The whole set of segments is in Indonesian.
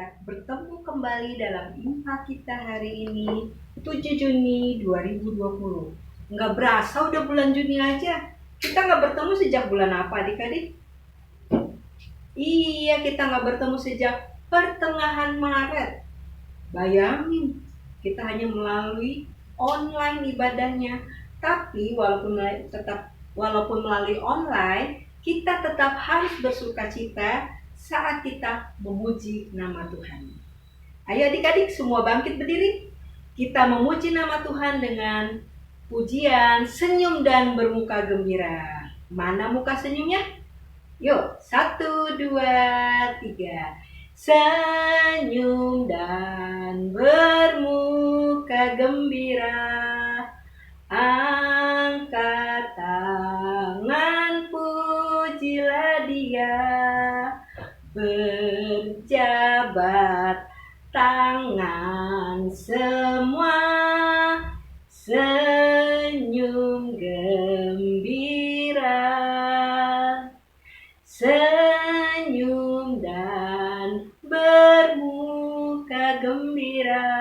kita bertemu kembali dalam Impact kita hari ini 7 Juni 2020. Nggak berasa udah bulan Juni aja. Kita nggak bertemu sejak bulan apa adik-adik? Iya, kita nggak bertemu sejak pertengahan Maret. Bayangin, kita hanya melalui online ibadahnya. Tapi walaupun melalui online, kita tetap harus bersukacita saat kita memuji nama Tuhan. Ayo adik-adik semua bangkit berdiri. Kita memuji nama Tuhan dengan pujian, senyum dan bermuka gembira. Mana muka senyumnya? Yuk, 1, 2, 3. Senyum dan bermuka gembira. Angkat tangan, pujilah Dia. Berjabat tangan semua, senyum gembira, senyum dan bermuka gembira.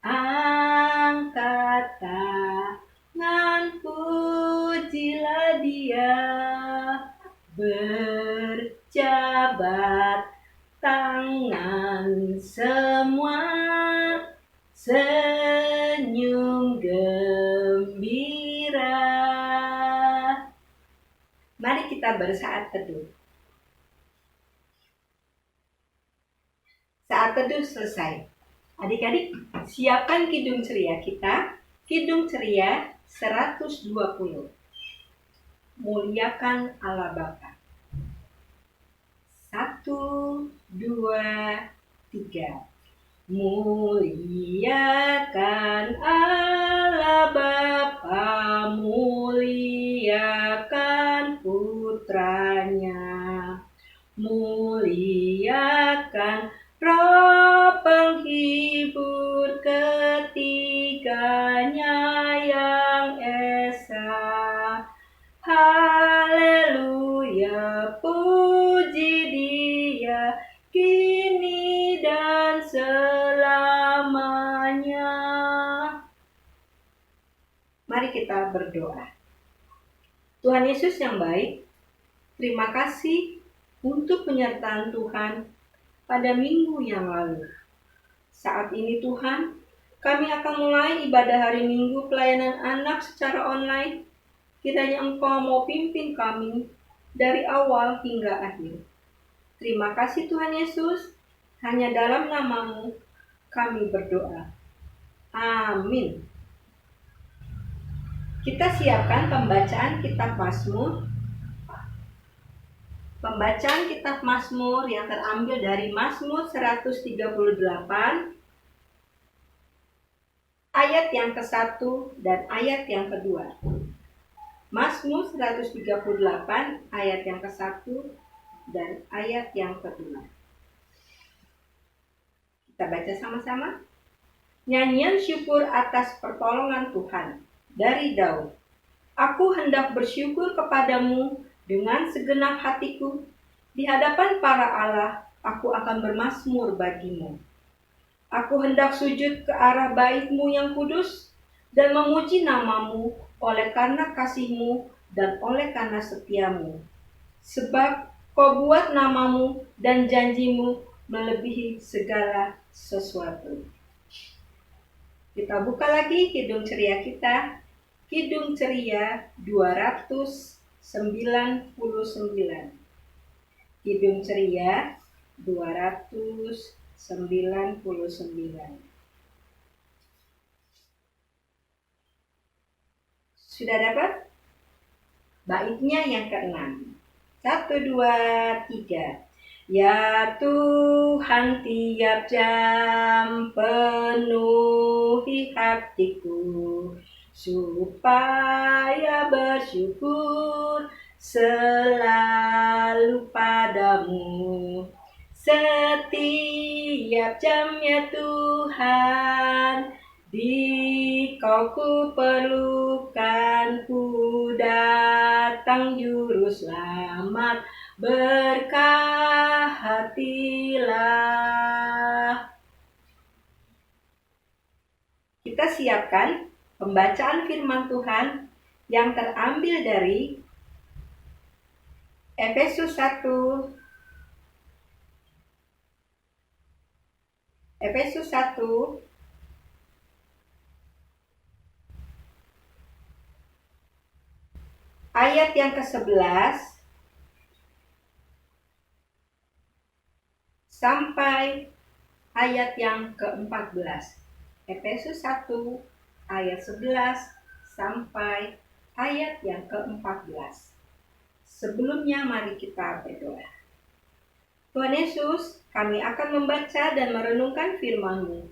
Angkat tangan, pujilah Dia. Berjabat tangan semua, senyum gembira. Mari kita bersaat teduh. Saat teduh selesai. Adik-adik, siapkan kidung ceria kita. Kidung ceria 120. Muliakan Allah Bapa. 1, 2, 3. Muliakan Allah Bapa, muliakan Putranya, muliakan Roh penghibur ketiganya yang esa. Haleluya, puji Dia kini dan selamanya. Mari kita berdoa. Tuhan Yesus yang baik, terima kasih untuk penyertaan Tuhan pada minggu yang lalu. Saat ini Tuhan, kami akan mulai ibadah hari Minggu pelayanan anak secara online. Kiranya Engkau mau pimpin kami dari awal hingga akhir. Terima kasih Tuhan Yesus, hanya dalam nama-Mu kami berdoa. Amin. Kita siapkan pembacaan kitab Mazmur. Pembacaan kitab Mazmur yang terambil dari Mazmur 138 ayat yang ke-1 dan ayat yang kedua. Mazmur 138 ayat yang ke-1 dan ayat yang kedua. Kita baca sama-sama. Nyanyian syukur atas pertolongan Tuhan dari Daud. Aku hendak bersyukur kepadamu dengan segenap hatiku. Di hadapan para Allah, aku akan bermazmur bagimu. Aku hendak sujud ke arah bait-Mu yang kudus dan memuji nama-Mu oleh karena kasih-Mu dan oleh karena setia-Mu. Sebab Kau buat nama-Mu dan janji-Mu melebihi segala sesuatu. Kita buka lagi kidung ceria kita. Kidung ceria 299. Kidung ceria 299. Sudah dapat? Baitnya yang ke-6. 1, 2, 3. Ya Tuhan, tiap jam penuhi hatiku, supaya bersyukur selalu padamu. Setiap jamnya Tuhan, di Kau ku perlukan, ku datang juru selamat berkah-hatilah. Kita siapkan pembacaan firman Tuhan yang terambil dari Efesus 1 ayat yang ke-11 sampai ayat yang ke-14. Efesus 1 ayat 11 sampai ayat yang ke-14. Sebelumnya mari kita berdoa. Tuhan Yesus, kami akan membaca dan merenungkan firman-Mu.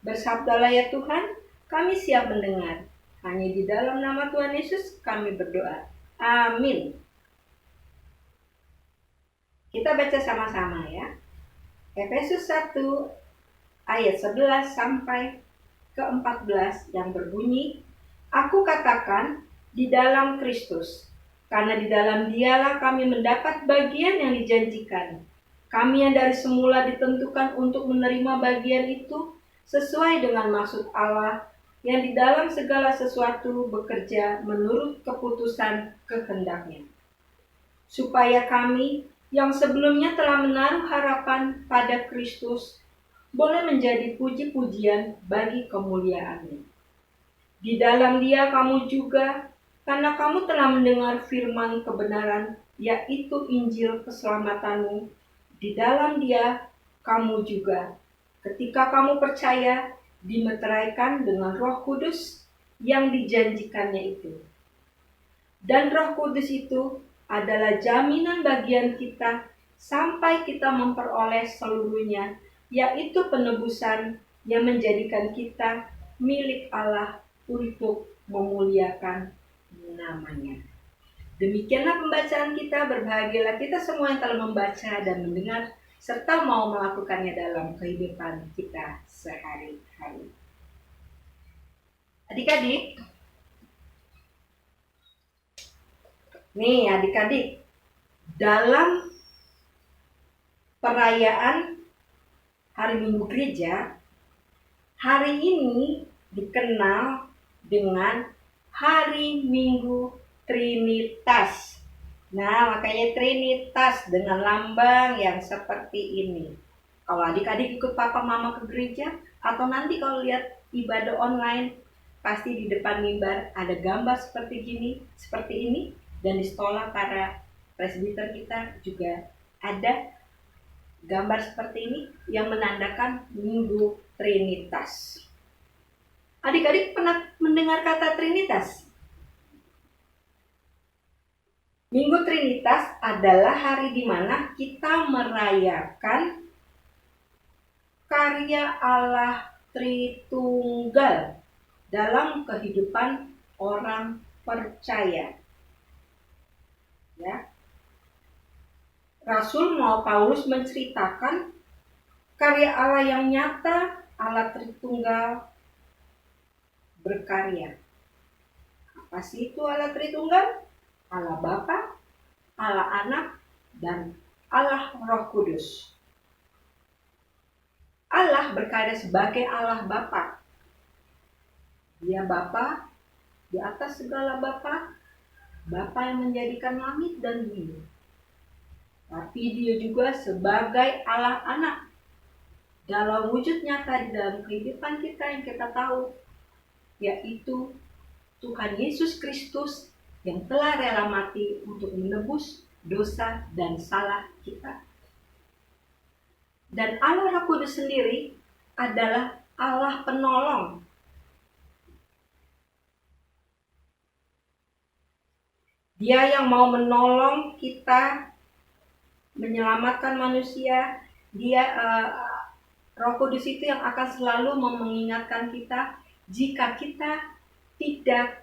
Bersabdalah ya Tuhan, kami siap mendengar. Hanya di dalam nama Tuhan Yesus kami berdoa. Amin. Kita baca sama-sama ya. Efesus 1 ayat 11 sampai ke-14 yang berbunyi, Aku katakan di dalam Kristus, karena di dalam Dialah kami mendapat bagian yang dijanjikan. Kami yang dari semula ditentukan untuk menerima bagian itu sesuai dengan maksud Allah yang di dalam segala sesuatu bekerja menurut keputusan kehendak-Nya. Supaya kami yang sebelumnya telah menaruh harapan pada Kristus boleh menjadi puji-pujian bagi kemuliaan-Nya. Di dalam Dia kamu juga, karena kamu telah mendengar firman kebenaran, yaitu Injil keselamatan-Mu, di dalam Dia kamu juga, ketika kamu percaya, dimeteraikan dengan Roh Kudus yang dijanjikannya itu. Dan Roh Kudus itu adalah jaminan bagian kita sampai kita memperoleh seluruhnya, yaitu penebusan yang menjadikan kita milik Allah untuk memuliakan namanya. Demikianlah pembacaan kita. Berbahagialah kita semua yang telah membaca dan mendengar serta mau melakukannya dalam kehidupan kita sehari-hari. Adik-adik, dalam perayaan Hari Minggu Gereja, hari ini dikenal dengan Hari Minggu Trinitas. Nah, makanya Trinitas dengan lambang yang seperti ini. Kalau adik-adik ikut papa mama ke gereja, atau nanti kalau lihat ibadah online, pasti di depan mimbar ada gambar seperti ini, dan di sekolah para presbiter kita juga ada gambar seperti ini yang menandakan Minggu Trinitas. Adik-adik pernah mendengar kata Trinitas? Minggu Trinitas adalah hari di mana kita merayakan karya Allah Tritunggal dalam kehidupan orang percaya. Ya. Rasul Paulus menceritakan karya Allah yang nyata, Allah Tritunggal berkarya. Apa sih itu Allah Tritunggal? Allah Bapa, Allah Anak, dan Allah Roh Kudus. Allah berkarya sebagai Allah Bapa. Dia Bapa, di atas segala Bapa, Bapa yang menjadikan langit dan bumi. Tapi Dia juga sebagai Allah Anak. Dalam wujud nyata di dalam kehidupan kita yang kita tahu, yaitu Tuhan Yesus Kristus yang telah rela mati untuk menebus dosa dan salah kita. Dan Allah Roh Kudus sendiri adalah Allah penolong. Dia yang mau menolong kita, menyelamatkan manusia. Dia Roh Kudus itu yang akan selalu mengingatkan kita jika kita tidak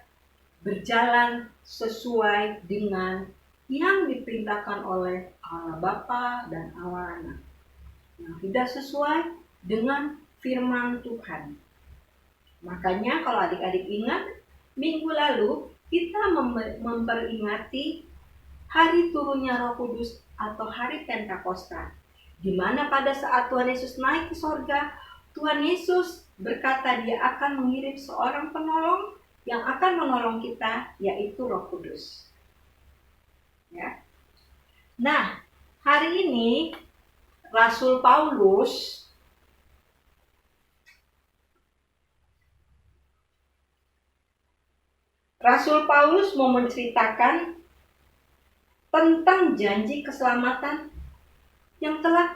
berjalan sesuai dengan yang diperintahkan oleh Allah Bapa dan Allah Anak. Yang tidak sesuai dengan firman Tuhan. Makanya kalau adik-adik ingat, minggu lalu kita memperingati hari turunnya Roh Kudus atau hari Pentakosta, di mana pada saat Tuhan Yesus naik ke sorga, Tuhan Yesus berkata Dia akan mengirim seorang penolong yang akan menolong kita, yaitu Roh Kudus. Ya. Nah, hari ini Rasul Paulus mau menceritakan tentang janji keselamatan yang telah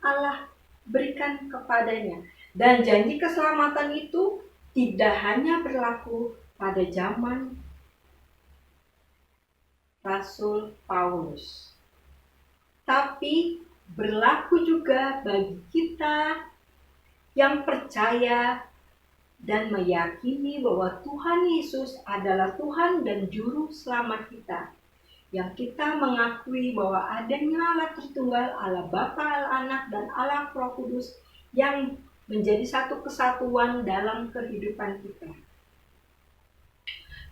Allah berikan kepadanya. Dan janji keselamatan itu tidak hanya berlaku pada zaman Rasul Paulus, tapi berlaku juga bagi kita yang percaya dan meyakini bahwa Tuhan Yesus adalah Tuhan dan Juru Selamat kita. Yang kita mengakui bahwa adanya Allah Tritunggal, Allah Bapa, Allah Anak, dan Allah Roh Kudus yang menjadi satu kesatuan dalam kehidupan kita.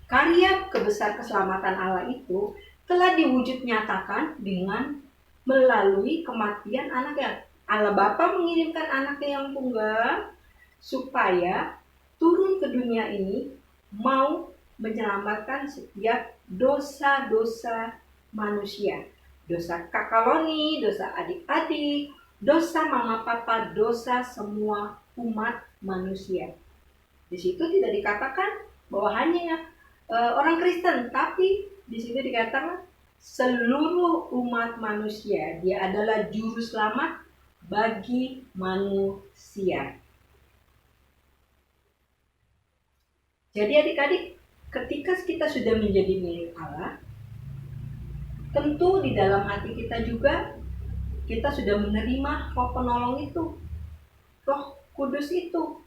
Karya kebesar keselamatan Allah itu telah diwujud nyatakan dengan melalui kematian anaknya. Allah Bapa mengirimkan anaknya yang tunggal supaya turun ke dunia ini mau menyelamatkan setiap dosa-dosa manusia. Dosa kakaloni, dosa adik-adik, dosa mama papa, dosa semua umat manusia. Di situ tidak dikatakan bahwa hanya orang Kristen, tapi di situ dikatakan seluruh umat manusia. Dia adalah juru selamat bagi manusia. Jadi adik-adik, ketika kita sudah menjadi milik Allah, tentu di dalam hati kita juga kita sudah menerima Roh Penolong itu, Roh Kudus itu,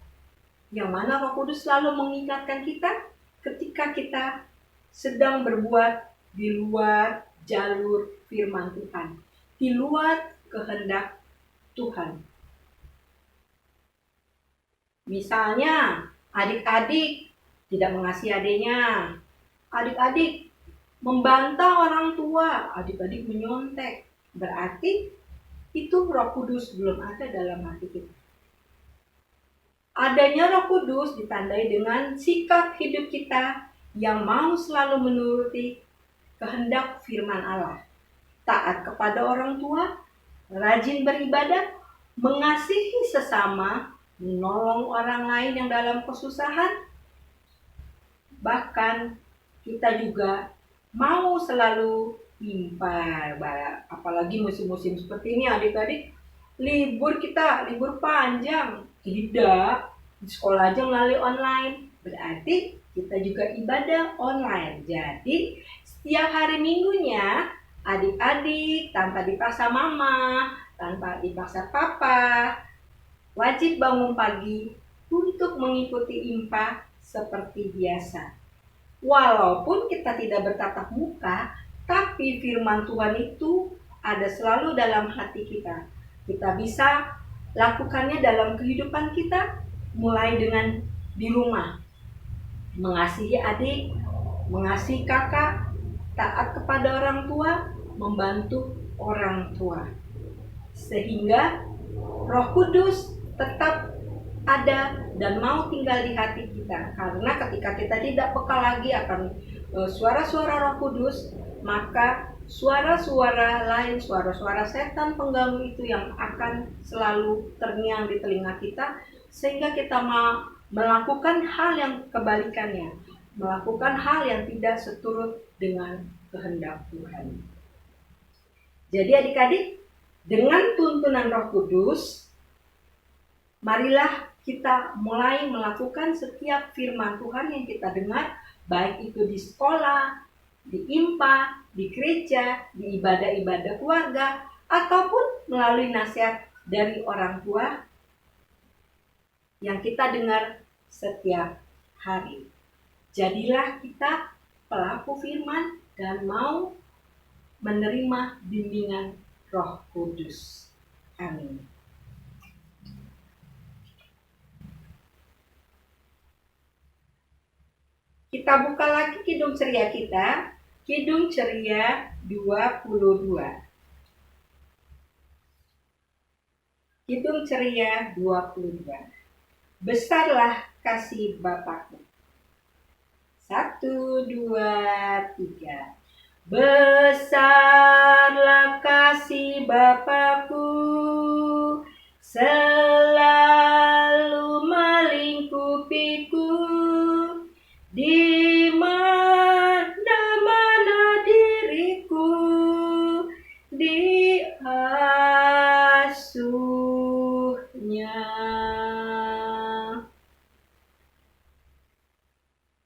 yang mana Roh Kudus selalu mengingatkan kita ketika kita sedang berbuat di luar jalur firman Tuhan, di luar kehendak Tuhan. Misalnya, adik-adik tidak mengasihi adiknya, adik-adik membantah orang tua, adik-adik menyontek, berarti itu Roh Kudus belum ada dalam hati kita. Adanya Roh Kudus ditandai dengan sikap hidup kita yang mau selalu menuruti kehendak firman Allah, taat kepada orang tua, rajin beribadah, mengasihi sesama, menolong orang lain yang dalam kesusahan. Bahkan kita juga mau selalu impar, apalagi musim-musim seperti ini adik-adik, libur panjang, tidak, di sekolah aja melalui online, berarti kita juga ibadah online. Jadi setiap hari minggunya adik-adik tanpa dipaksa mama, tanpa dipaksa papa, wajib bangun pagi untuk mengikuti impa seperti biasa. Walaupun kita tidak bertatap muka, tapi firman Tuhan itu ada selalu dalam hati kita. Kita bisa lakukannya dalam kehidupan kita, mulai dengan di rumah. Mengasihi adik, mengasihi kakak, taat kepada orang tua, membantu orang tua. Sehingga Roh Kudus tetap ada dan mau tinggal di hati kita. Karena ketika kita tidak peka lagi akan suara-suara Roh Kudus, maka suara-suara lain, suara-suara setan pengganggu itu yang akan selalu terngiang di telinga kita, sehingga kita mau melakukan hal yang kebalikannya, melakukan hal yang tidak seturut dengan kehendak Tuhan. Jadi adik-adik, dengan tuntunan Roh Kudus, marilah kita mulai melakukan setiap firman Tuhan yang kita dengar, baik itu di sekolah, di impa, di gereja, di ibadah-ibadah keluarga, ataupun melalui nasihat dari orang tua yang kita dengar setiap hari. Jadilah kita pelaku firman dan mau menerima bimbingan Roh Kudus. Amin. Kita buka lagi Kidung Ceria kita, Kidung Ceria 22. Kidung Ceria 22. Besarlah kasih Bapakku. 1, 2, 3. Besarlah kasih Bapakku, selalu melingkupiku, di mana-mana diriku diasuhnya.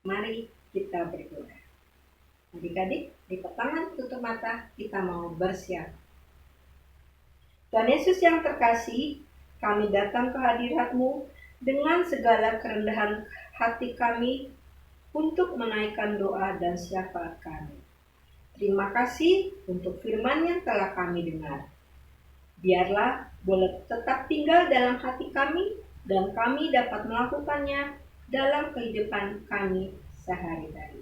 Mari kita berdoa. Adik-adik, lipat tangan, tutup mata, kita mau bersiap. Tuhan Yesus yang terkasih, kami datang ke hadirat-Mu dengan segala kerendahan hati kami untuk menaikkan doa dan syafaat kami. Terima kasih untuk firman yang telah kami dengar. Biarlah boleh tetap tinggal dalam hati kami dan kami dapat melakukannya dalam kehidupan kami sehari-hari.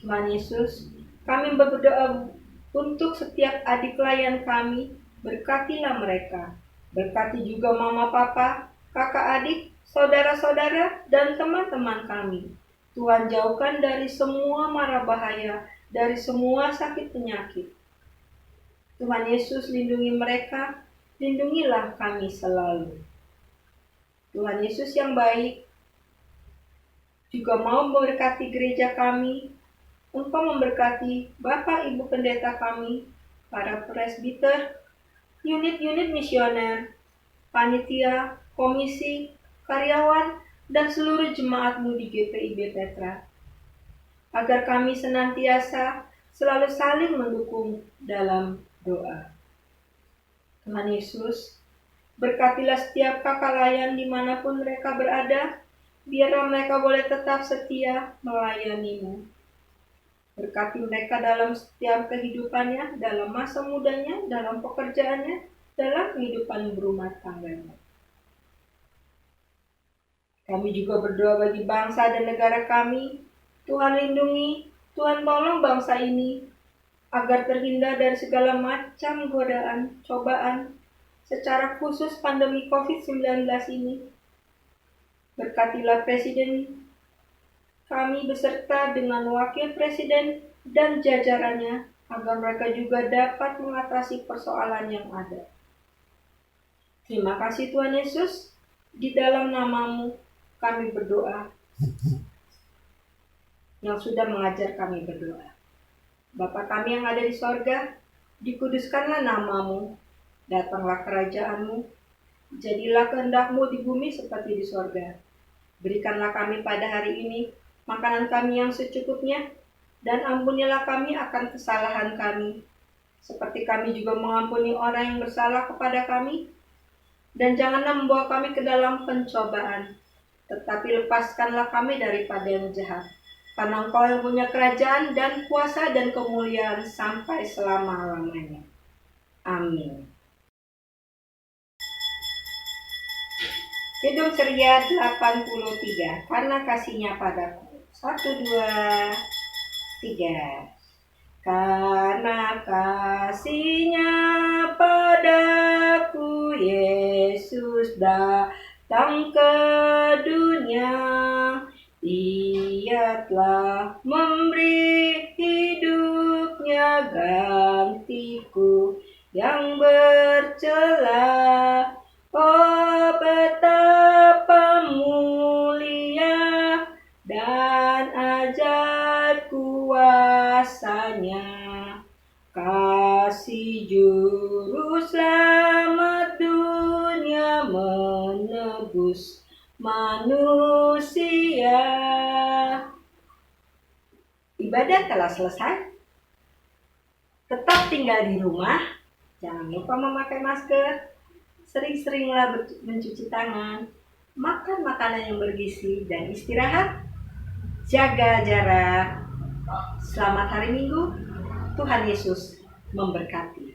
Tuhan Yesus, kami berdoa untuk setiap adik layan kami, berkatilah mereka. Berkati juga mama papa, kakak adik, saudara-saudara, dan teman-teman kami. Tuhan jauhkan dari semua mara bahaya, dari semua sakit penyakit. Tuhan Yesus lindungi mereka, lindungilah kami selalu. Tuhan Yesus yang baik juga mau memberkati gereja kami. Engkau memberkati Bapak Ibu Pendeta kami, para presbiter, unit-unit misioner, panitia, komisi, karyawan, dan seluruh jemaat-Mu di GPIB Petra. Agar kami senantiasa selalu saling mendukung dalam doa. Tuhan Yesus, berkatilah setiap kakak layan dimanapun mereka berada, biarlah mereka boleh tetap setia melayani-Mu. Berkati mereka dalam setiap kehidupannya, dalam masa mudanya, dalam pekerjaannya, dalam kehidupan berumah tangganya. Kami juga berdoa bagi bangsa dan negara kami. Tuhan lindungi, Tuhan tolong bangsa ini, agar terhindar dari segala macam godaan, cobaan, secara khusus pandemi COVID-19 ini. Berkatilah Presiden kami beserta dengan Wakil Presiden dan jajarannya, agar mereka juga dapat mengatasi persoalan yang ada. Terima kasih Tuhan Yesus, di dalam nama-Mu kami berdoa, yang sudah mengajar kami berdoa. Bapa kami yang ada di sorga, dikuduskanlah nama-Mu, datanglah kerajaan-Mu, jadilah kehendak-Mu di bumi seperti di sorga. Berikanlah kami pada hari ini makanan kami yang secukupnya, dan ampunilah kami akan kesalahan kami, seperti kami juga mengampuni orang yang bersalah kepada kami. Dan janganlah membawa kami ke dalam pencobaan, tetapi lepaskanlah kami daripada yang jahat. Karena Engkau yang punya kerajaan dan kuasa dan kemuliaan sampai selama-lamanya. Amin. Kidung Ceria 83, karena kasih-Nya padaku. 1, 2, 3. Karena kasih-Nya padaku, Yesus datang ke dunia. Ia telah memberi hidupnya gantiku yang bercela. Oh, betapa mulia dan ajaib kuasa-Nya. Kasih juru selamat dunia menebus manusia. Ibadah telah selesai. Tetap tinggal di rumah. Jangan lupa memakai masker. Sering-seringlah mencuci tangan, makan makanan yang bergizi, dan istirahat. Jaga jarak. Selamat hari Minggu. Tuhan Yesus memberkati.